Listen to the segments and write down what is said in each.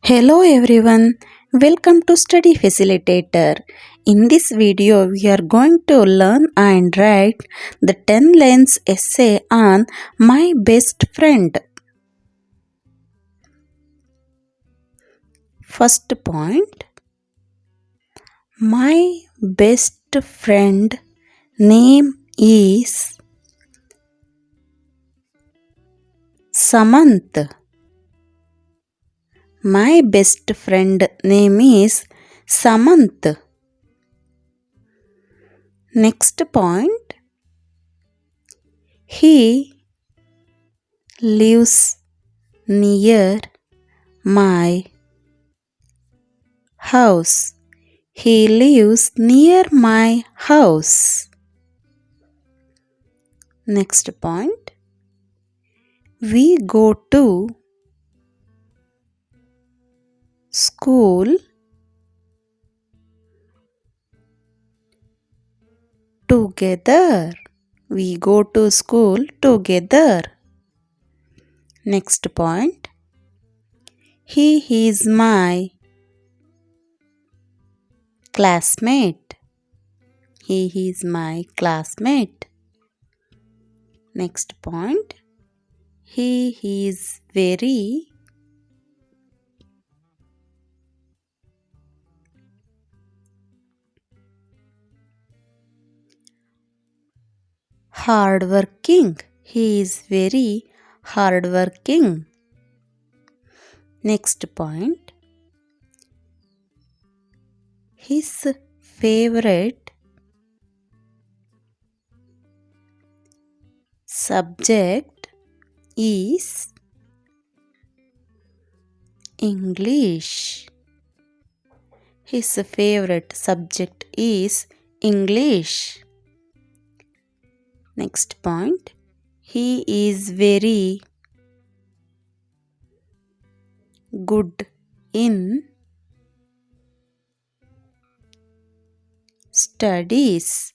Hello everyone, welcome to Study Facilitator. In this video, we are going to learn and write the 10 lines essay on my best friend. First point, my best friend name is Samant. My best friend name is Samant. Next point, he lives near my house. He lives near my house. Next point, we go to school together. We go to school together. Next point, he is my classmate. He is my classmate. Next point, he is very hardworking. He is very hardworking. Next point, his favorite subject is English. His favorite subject is English. Next point, he is very good in studies.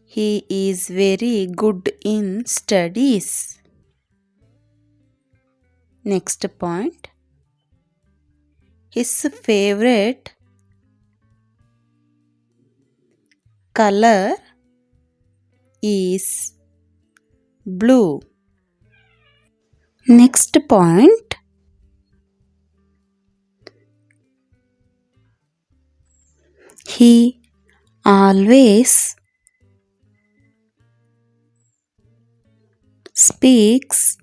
He is very good in studies. Next point, his favorite color is blue. Next point, he always speaks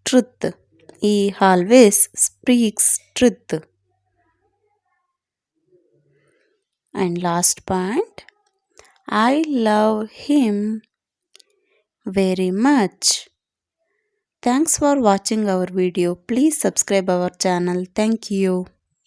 truth. He always speaks truth. And last point, I love him very much. Thanks for watching our video. Please subscribe our channel. Thank you.